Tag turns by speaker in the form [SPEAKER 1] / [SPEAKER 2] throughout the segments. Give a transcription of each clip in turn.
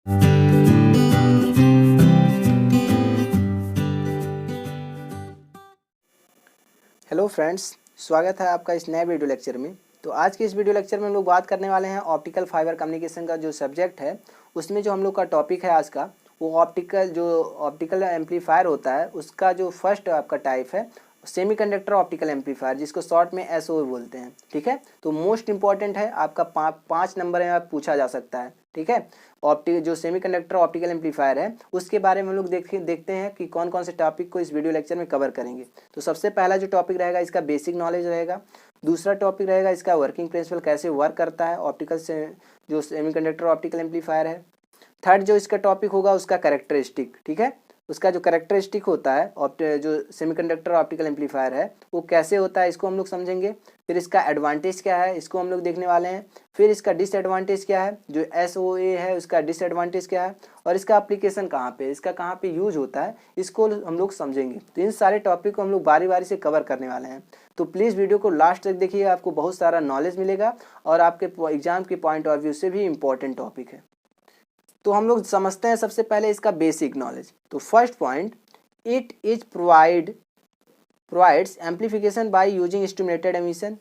[SPEAKER 1] Hello friends, स्वागत है आपका इस नए वीडियो लेक्चर में। तो आज के इस वीडियो लेक्चर में हम लोग बात करने वाले हैं ऑप्टिकल फाइबर कम्युनिकेशन का जो सब्जेक्ट है, उसमें जो हम लोग का टॉपिक है आज का, वो ऑप्टिकल एम्पलीफायर होता है उसका जो फर्स्ट आपका टाइप है सेमीकंडक्टर ऑप्टिकल एम्पलीफायर, जिसको शॉर्ट में एसओ बोलते हैं। ठीक है, तो मोस्ट इंपॉर्टेंट है आपका 5 नंबर में पूछा जा सकता है। ठीक है, जो सेमीकंडक्टर ऑप्टिकल एम्पलीफायर है उसके बारे में हम लोग देखते हैं कि कौन कौन से टॉपिक को इस वीडियो लेक्चर में कवर करेंगे। तो सबसे पहला जो टॉपिक रहेगा इसका बेसिक नॉलेज रहेगा। दूसरा टॉपिक रहेगा इसका वर्किंग प्रिंसिपल, कैसे वर्क करता है ऑप्टिकल से जो सेमीकंडक्टर ऑप्टिकल एम्पलीफायर है। थर्ड जो इसका टॉपिक होगा उसका कैरेक्टरिस्टिक। ठीक है, उसका जो कैरेक्टरिस्टिक होता है जो सेमीकंडक्टर ऑप्टिकल एम्पलीफायर है वो कैसे होता है, इसको हम लोग समझेंगे। फिर इसका एडवांटेज क्या है, इसको हम लोग देखने वाले हैं। फिर इसका डिसएडवांटेज क्या है, जो एसओए है उसका डिसएडवांटेज क्या है, और इसका एप्लीकेशन कहाँ पे, इसका कहाँ पे यूज होता है, इसको हम लोग समझेंगे। तो इन सारे टॉपिक को हम लोग बारी बारी से कवर करने वाले हैं। तो प्लीज़ वीडियो को लास्ट तक देखिए, आपको बहुत सारा नॉलेज मिलेगा और आपके एग्जाम के पॉइंट ऑफ व्यू से भी इम्पोर्टेंट टॉपिक है। तो हम लोग समझते हैं सबसे पहले इसका बेसिक नॉलेज। तो first point, it is provides amplification by using stimulated emission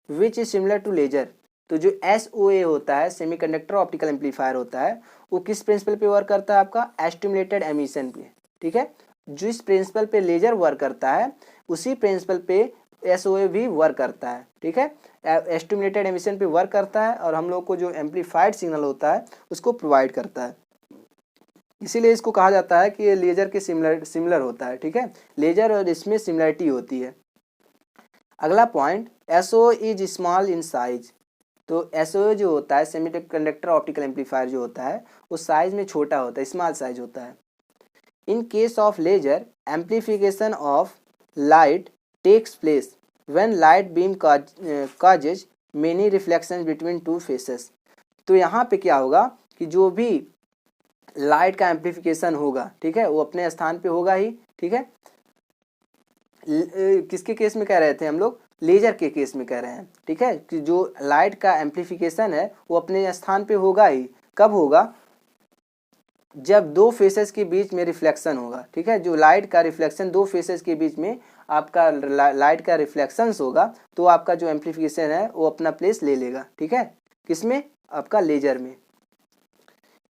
[SPEAKER 1] which is similar to laser. तो जो एसओए होता है सेमीकंडक्टर ऑप्टिकल एम्पलीफायर होता है, वो किस प्रिंसिपल पे वर्क करता है, आपका स्टिमुलेटेड एमिशन पे। ठीक है, जिस प्रिंसिपल पे लेजर वर्क करता है उसी प्रिंसिपल पे एसओए भी वर्क करता है। ठीक है, एस्टिमुलेटेड एमिशन पे वर्क करता है और हम लोग को जो एम्पलीफाइड सिग्नल होता है उसको प्रोवाइड करता है। इसीलिए इसको कहा जाता है कि ये लेजर के सिमिलर होता है। ठीक है, लेजर और इसमें सिमिलरिटी होती है। अगला point, SO is small in size. तो एसओ जो होता है सेमीकंडक्टर ऑप्टिकल एम्पलीफायर जो होता है वो साइज में छोटा होता है, स्मॉल साइज होता है। In case of laser amplification of light takes place when light beam causes many reflections between two faces। तो यहाँ पे क्या होगा कि जो भी लाइट का एम्पलीफिकेशन होगा, ठीक है, वो अपने स्थान पे होगा ही। ठीक है, किसके केस में कह रहे थे हम लोग, लेजर के केस में कह रहे हैं। ठीक है, कि जो लाइट का एम्पलीफिकेशन है वो अपने स्थान पे होगा ही। कब होगा, जब दो फेसेस के बीच में रिफ्लेक्शन होगा। ठीक है, जो लाइट का रिफ्लेक्शन दो फेसेस के बीच में आपका लाइट का रिफ्लेक्शंस होगा तो आपका जो एम्पलीफिकेशन है वो अपना प्लेस ले लेगा। ठीक है, किसमें, आपका लेजर में।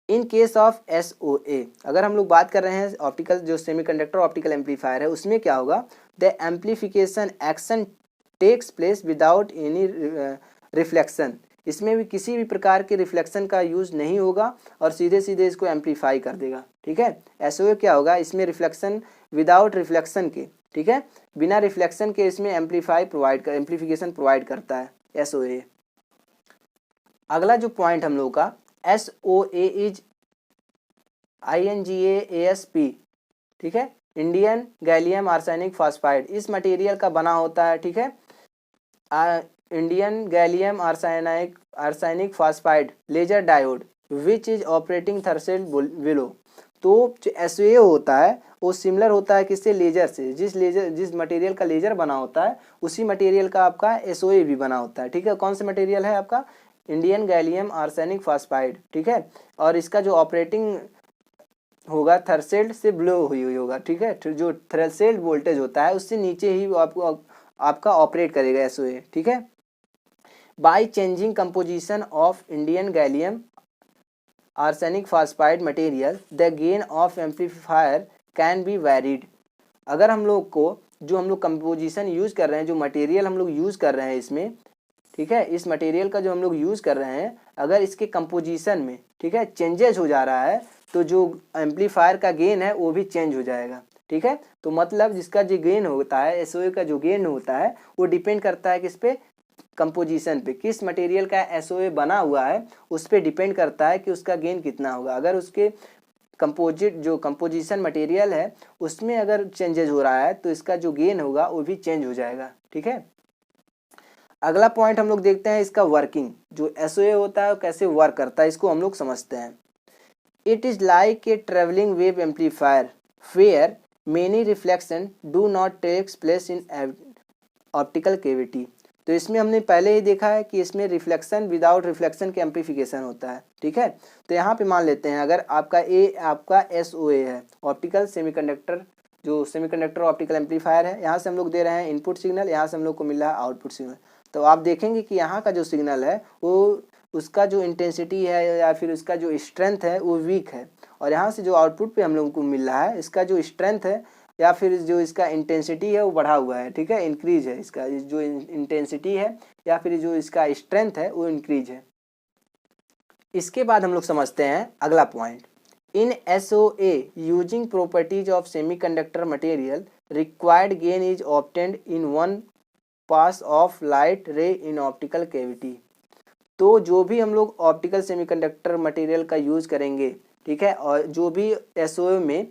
[SPEAKER 1] इन केस ऑफ एसओए, अगर हम लोग बात कर रहे हैं ऑप्टिकल जो सेमीकंडक्टर ऑप्टिकल एम्पलीफायर है उसमें क्या होगा, the amplification action takes place without any reflection. इसमें भी किसी भी प्रकार के रिफ्लेक्शन का यूज नहीं होगा और सीधे सीधे इसको एम्पलीफाई कर देगा। ठीक है, एसओए क्या होगा, इसमें रिफ्लेक्शन विदाउट रिफ्लेक्शन के, ठीक है, बिना रिफ्लेक्शन के इसमें एम्पलीफिकेशन प्रोवाइड करता है एसओए। अगला जो पॉइंट हम लोग का, एसओए इज INGASP। ठीक है, इंडियन गैलियम आर्सेनिक फॉस्फाइड इस मटेरियल का बना होता है। ठीक है, Indian gallium arsenic phosphide laser diode which is operating threshold below. तो जो एसओए होता है वो सिमिलर होता है किससे, लेजर से। जिस मटेरियल का लेजर बना होता है उसी मटेरियल का आपका एसओए भी बना होता है। ठीक है, कौन सा मटेरियल है आपका, इंडियन गैलियम आर्सेनिक फॉस्फाइड। ठीक है, और इसका जो ऑपरेटिंग होगा थ्रेशोल्ड से ब्लो हुई होगा। ठीक है, जो थ्रेशोल्ड वोल्टेज होता है उससे नीचे ही आपको आपका ऑपरेट करेगा एसओए। ठीक है, by changing composition of Indian gallium arsenic phosphide material the gain of amplifier can be varied. अगर हम लोग को जो हम लोग कंपोजिशन यूज कर रहे हैं, जो मटेरियल हम लोग यूज कर रहे हैं इसमें, ठीक है, इस मटेरियल का जो हम लोग यूज कर रहे हैं अगर इसके कंपोजिशन में, ठीक है, चेंजेस हो जा रहा है तो जो एम्पलीफायर का गेन है वो भी चेंज हो जाएगा। ठीक है, तो मतलब जिसका जो गेन होता है एसओए का जो गेन होता है वो डिपेंड करता है किस पे, कंपोजिशन पे, किस मटेरियल का एसओए बना हुआ है उस पर डिपेंड करता है कि उसका गेन कितना होगा। अगर उसके कंपोजिशन मटेरियल है उसमें अगर चेंजेस हो रहा है तो इसका जो गेन होगा वो भी चेंज हो जाएगा। ठीक है, अगला पॉइंट हम लोग देखते हैं इसका वर्किंग, जो एसओए होता है वो कैसे वर्क करता है इसको हम लोग समझते हैं। It is like a travelling wave amplifier where many reflection do not takes place in optical cavity. तो इसमें हमने पहले ही देखा है कि इसमें रिफ्लेक्शन विदाउट रिफ्लेक्शन के एम्प्लीफिकेशन होता है, ठीक है। तो यहाँ पे मान लेते हैं अगर आपका SOA है, ऑप्टिकल सेमीकंडक्टर, जो सेमीकंडक्टर ऑप्टिकल एम्पलीफायर है, यहाँ से हम लोग दे रहे हैं इनपुट सिग्नल, यहाँ से हम लोग को मिल रहा है आउटपुट सिग्नल। तो आप देखेंगे कि यहाँ का जो सिग्नल है वो उसका जो इंटेंसिटी है या फिर उसका जो स्ट्रेंथ है वो वीक है, और यहाँ से जो आउटपुट पे हम लोगों को मिल रहा है इसका जो स्ट्रेंथ है या फिर जो इसका इंटेंसिटी है वो बढ़ा हुआ है, ठीक है, इंक्रीज है, इसका जो इंटेंसिटी है या फिर जो इसका स्ट्रेंथ है वो इंक्रीज है। इसके बाद हम लोग समझते हैं अगला point, in SOA using properties of semiconductor material required gain is obtained in one pass of light रे इन ऑप्टिकल कैविटी। तो जो भी हम लोग ऑप्टिकल सेमीकंडक्टर मटेरियल का यूज़ करेंगे, ठीक है, और जो भी SOA में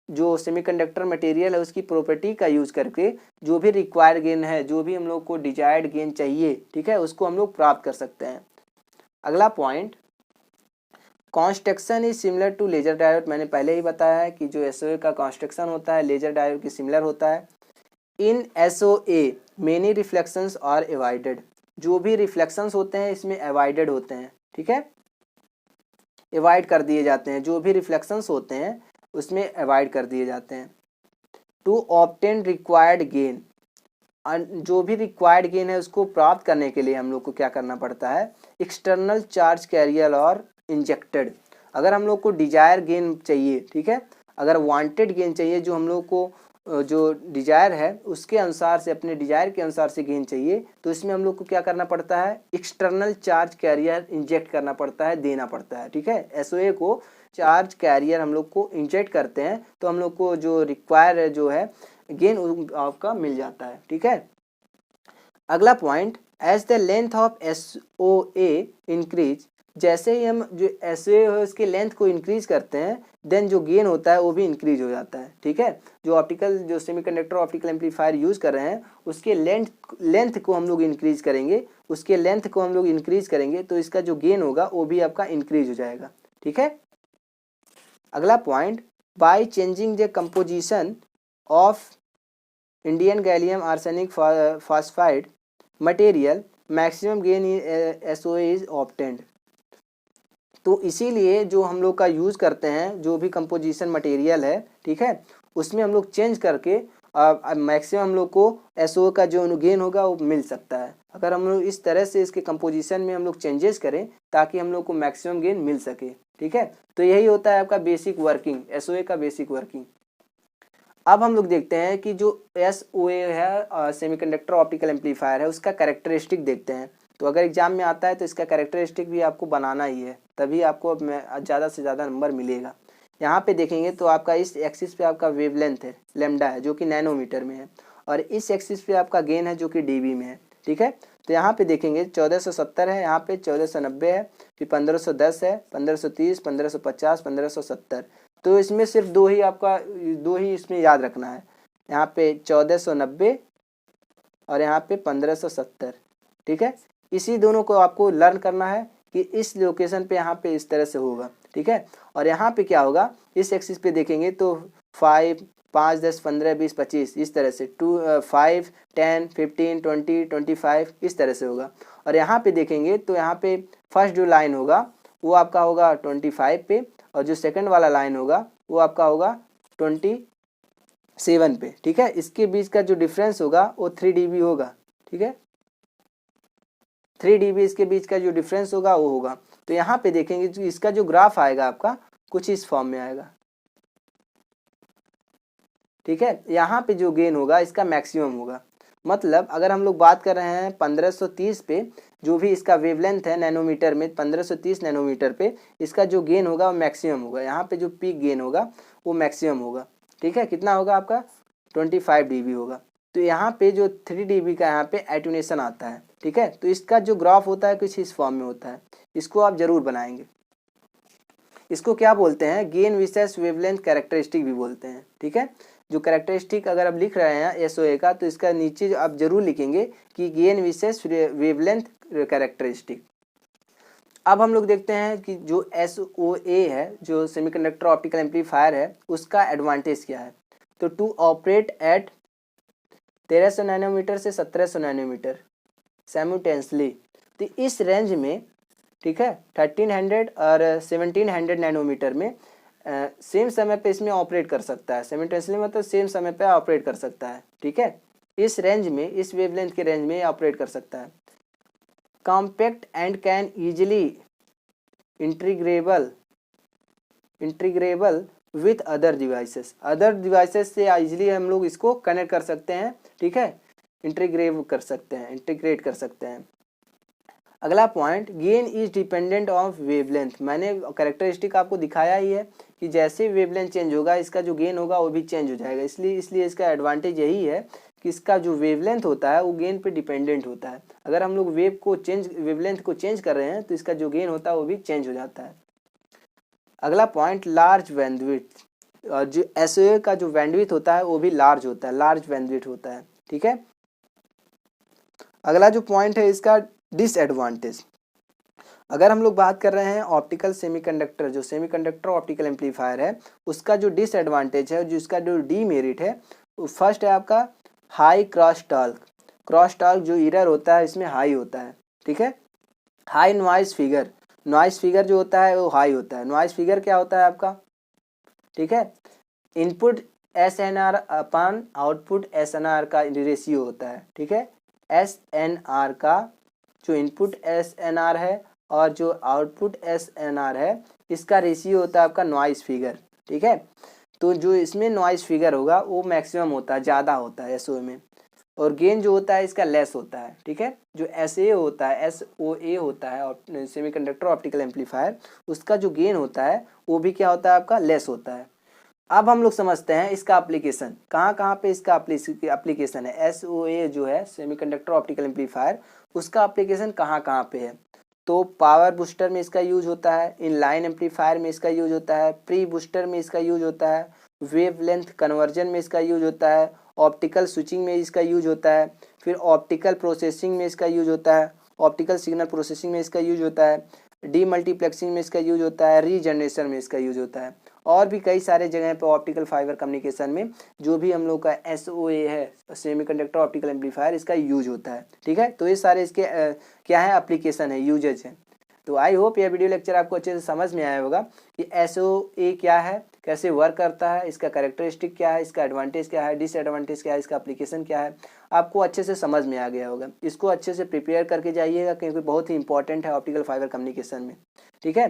[SPEAKER 1] जो सेमीकंडक्टर मटेरियल है उसकी प्रॉपर्टी का यूज़ करके जो भी रिक्वायर्ड गेन है, जो भी हम लोग को डिजायर्ड गेन चाहिए, ठीक है, उसको हम लोग प्राप्त कर सकते हैं। अगला point, construction is similar to laser diode. मैंने पहले ही बताया है कि जो SOA का कॉन्स्ट्रक्शन होता है लेजर डायोड के सिमिलर होता है। In SOA many reflections are avoided. जो भी रिफ्लेक्शंस होते हैं इसमें अवॉइडेड होते हैं, ठीक है, अवॉइड कर दिए जाते हैं, जो भी रिफ्लेक्शंस होते हैं उसमें अवॉइड कर दिए जाते हैं। टू ऑब्टेन रिक्वायर्ड गेन, जो भी रिक्वायर्ड गेन है उसको प्राप्त करने के लिए हम लोग को क्या करना पड़ता है, एक्सटर्नल चार्ज कैरियर और इंजेक्टेड। अगर हम लोग को डिजायर गेन चाहिए, ठीक है, अगर वांटेड गेन चाहिए, जो हम लोग को जो डिजायर है उसके अनुसार से, अपने डिजायर के अनुसार से गेन चाहिए, तो इसमें हम लोग को क्या करना पड़ता है, एक्सटर्नल चार्ज कैरियर इंजेक्ट करना पड़ता है, देना पड़ता है, ठीक है। SOA को चार्ज कैरियर हम लोग को इंजेक्ट करते हैं तो हम लोग को जो रिक्वायर जो है गेन आपका मिल जाता है, ठीक है। अगला point, as the length of SOA increase, जैसे ही हम जो SOA है उसके लेंथ को इंक्रीज करते हैं देन जो गेन होता है वो भी इंक्रीज हो जाता है, ठीक है। जो ऑप्टिकल जो सेमीकंडक्टर ऑप्टिकल एम्पलीफायर यूज़ कर रहे हैं उसके लेंथ को हम लोग इंक्रीज करेंगे, उसके लेंथ को हम लोग इंक्रीज करेंगे तो इसका जो गेन होगा वो भी आपका इंक्रीज हो जाएगा, ठीक है। अगला point, by changing the composition of Indian gallium arsenic phosphide material maximum gain SOA is obtained. तो इसीलिए जो हम लोग का यूज़ करते हैं, जो भी कंपोजिशन मटेरियल है, ठीक है, उसमें हम लोग चेंज करके मैक्सिमम हम लोग को SOA का जो गेन होगा वो मिल सकता है। अगर हम लोग इस तरह से इसके कंपोजिशन में हम लोग चेंजेस करें ताकि हम लोग को मैक्सिमम गेन मिल सके, ठीक है। तो यही होता है आपका बेसिक वर्किंग, SOA का बेसिक वर्किंग। अब हम लोग देखते हैं कि जो SOA है सेमीकंडक्टर ऑप्टिकल एम्पलीफायर है उसका कैरेक्टरिस्टिक देखते हैं। तो अगर एग्जाम में आता है तो इसका कैरेक्टरिस्टिक भी आपको बनाना ही है, तभी आपको ज़्यादा से ज़्यादा नंबर मिलेगा। यहाँ पे देखेंगे तो आपका इस एक्सिस पे आपका वेवलेंथ है लैम्डा है जो कि नैनोमीटर में है, और इस एक्सिस पे आपका गेन है जो कि dB में है, ठीक है। तो यहाँ पे देखेंगे 1470 है, यहाँ पे 1490 है, फिर 1510 है, 1530, 1550, 1570। तो इसमें सिर्फ दो ही इसमें याद रखना है, यहाँ पे 1490 और यहाँ पे 1570, ठीक है। इसी दोनों को आपको लर्न करना है कि इस लोकेशन पे यहाँ पे इस तरह से होगा, ठीक है। और यहाँ पे क्या होगा, इस एक्सिस पे देखेंगे तो 5, 5, 10, 15, 20, 25 इस तरह से, 2, 5, 10, 15, 20, 25 इस तरह से होगा। और यहाँ पे देखेंगे तो यहाँ पे फर्स्ट जो लाइन होगा वो आपका होगा 25 पे, और जो सेकंड वाला लाइन होगा वो आपका होगा 27 पे, ठीक है। इसके बीच का जो डिफरेंस होगा वो 3 dB होगा, ठीक है, 3 dB इसके बीच का जो डिफरेंस होगा वो होगा। तो यहाँ पे देखेंगे तो इसका जो ग्राफ आएगा आपका कुछ इस फॉर्म में आएगा, ठीक है। यहाँ पे जो गेन होगा इसका मैक्सिमम होगा, मतलब अगर हम लोग बात कर रहे हैं 1530 पे, जो भी इसका वेवलेंथ है नैनोमीटर में, 1530 नैनोमीटर पे इसका जो गेन होगा वो मैक्सिमम होगा। यहाँ पे जो पीक गेन होगा वो मैक्सिमम होगा, ठीक है। कितना होगा आपका 25 dB होगा। तो यहाँ पे जो 3 dB का यहाँ पे एटूनेशन आता है, ठीक है। तो इसका जो ग्राफ होता है कुछ इस फॉर्म में होता है, इसको आप जरूर बनाएंगे। इसको क्या बोलते हैं, गेन विसेस वेवलेंथ कैरेक्टरिस्टिक भी बोलते हैं, ठीक है। जो कैरेक्टरिस्टिक अगर आप लिख रहे हैं SOA का तो इसका नीचे आप जरूर लिखेंगे कि गेन विसेस वेवलेंथ कैरेक्टरिस्टिक। अब हम लोग देखते हैं कि जो SOA है, जो सेमीकंडक्टर ऑप्टिकल एम्पलीफायर है, उसका एडवांटेज क्या है। तो टू ऑपरेट एट 1300 नैनोमीटर से 1700 नैनोमीटर, साइमल्टेनियसली। तो इस रेंज में, ठीक है, 1300 और 1700 नैनोमीटर में सेम समय पे इसमें ऑपरेट कर सकता है। साइमल्टेनियसली मतलब सेम समय पे ऑपरेट कर सकता है, ठीक है। इस रेंज में, इस वेवलेंथ के रेंज में ऑपरेट कर सकता है। Compact and can easily integrable with other devices से इजीली हम लोग इसको कनेक्ट कर सकते हैं, ठीक है, इंटीग्रेट कर सकते हैं। अगला point, gain is dependent of wavelength. मैंने कैरेक्टरिस्टिक आपको दिखाया ही है कि जैसे वेवलेंथ चेंज होगा इसका जो गेन होगा वो भी चेंज हो जाएगा। इसलिए इसका एडवांटेज यही है कि इसका जो वेवलेंथ होता है वो गेन पे डिपेंडेंट होता है। अगर हम लोग वेवलेंथ को चेंज कर रहे हैं तो इसका जो गेन होता है वो भी चेंज हो जाता है। अगला पॉइंट, लार्ज बैंडविड्थ। और जो एसओए का जो बैंडविड्थ होता है वो भी लार्ज बैंडविड्थ होता है, ठीक है। अगला जो पॉइंट है इसका डिसएडवांटेज। अगर हम लोग बात कर रहे हैं ऑप्टिकल सेमीकंडक्टर, जो सेमीकंडक्टर ऑप्टिकल एम्पलीफायर है, उसका जो डिसएडवांटेज है, जो इसका जो डीमेरिट है, फर्स्ट है आपका हाई क्रॉस टॉर्क जो एरर होता है इसमें हाई होता है, ठीक है। हाई नॉइज फिगर जो होता है वो हाई होता है। नॉइज फिगर क्या होता है आपका, ठीक है, इनपुट SNR अपन आउटपुट SNR का रेशियो होता है, ठीक है। SNR का जो इनपुट SNR है और जो आउटपुट SNR है इसका रेशियो होता है आपका नॉइज फिगर, ठीक है। तो जो इसमें नॉइज फिगर होगा वो मैक्सिमम होता है, ज़्यादा होता है SOA में, और गेन जो होता है इसका लेस होता है, ठीक है। जो SOA होता है और सेमीकंडक्टर ऑप्टिकल एम्पलीफायर, उसका जो गेन होता है वो भी क्या होता है आपका, लेस होता है। अब हम लोग समझते हैं इसका एप्लीकेशन कहाँ पे इसका एप्लीकेशन है। SOA जो है सेमीकंडक्टर ऑप्टिकल एम्पलीफायर, उसका एप्लीकेशन कहाँ पे है। तो पावर बूस्टर में इसका यूज होता है, इन लाइन एम्पलीफायर में इसका यूज होता है, प्री बूस्टर में इसका यूज होता है, वेवलेंथ कन्वर्जन में इसका यूज होता है, ऑप्टिकल स्विचिंग में इसका यूज होता है, फिर ऑप्टिकल प्रोसेसिंग में इसका यूज होता है, ऑप्टिकल सिग्नल प्रोसेसिंग में इसका यूज होता है, डीमल्टीप्लेक्सिंग में इसका यूज होता है, रीजनरेशन में इसका यूज होता है, और भी कई सारे जगह पे ऑप्टिकल फाइबर कम्युनिकेशन में जो भी हम लोग का SOA है, सेमीकंडक्टर ऑप्टिकल एम्पलीफायर, इसका यूज होता है, ठीक है। तो ये सारे इसके क्या है, एप्लीकेशन है, यूजेज है। तो आई होप यह वीडियो लेक्चर आपको अच्छे से समझ में आया होगा कि SOA क्या है, कैसे वर्क करता है, इसका कैरेक्टरिस्टिक क्या है, इसका एडवांटेज क्या है, डिसएडवांटेज क्या है, इसका एप्लीकेशन क्या है, आपको अच्छे से समझ में आ गया होगा। इसको अच्छे से प्रिपेयर करके जाइएगा क्योंकि बहुत ही इंपॉर्टेंट है ऑप्टिकल फाइबर कम्युनिकेशन में, ठीक है।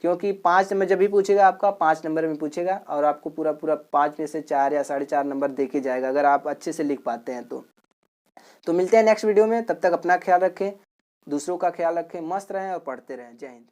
[SPEAKER 1] क्योंकि 5 नंबर जब भी पूछेगा आपका 5 नंबर में पूछेगा और आपको पूरा 5 में से 4 या 4.5 नंबर दे के जाएगा अगर आप अच्छे से लिख पाते हैं तो मिलते हैं नेक्स्ट वीडियो में। तब तक अपना ख्याल रखें, दूसरों का ख्याल रखें, मस्त रहें और पढ़ते रहें। जय हिंद।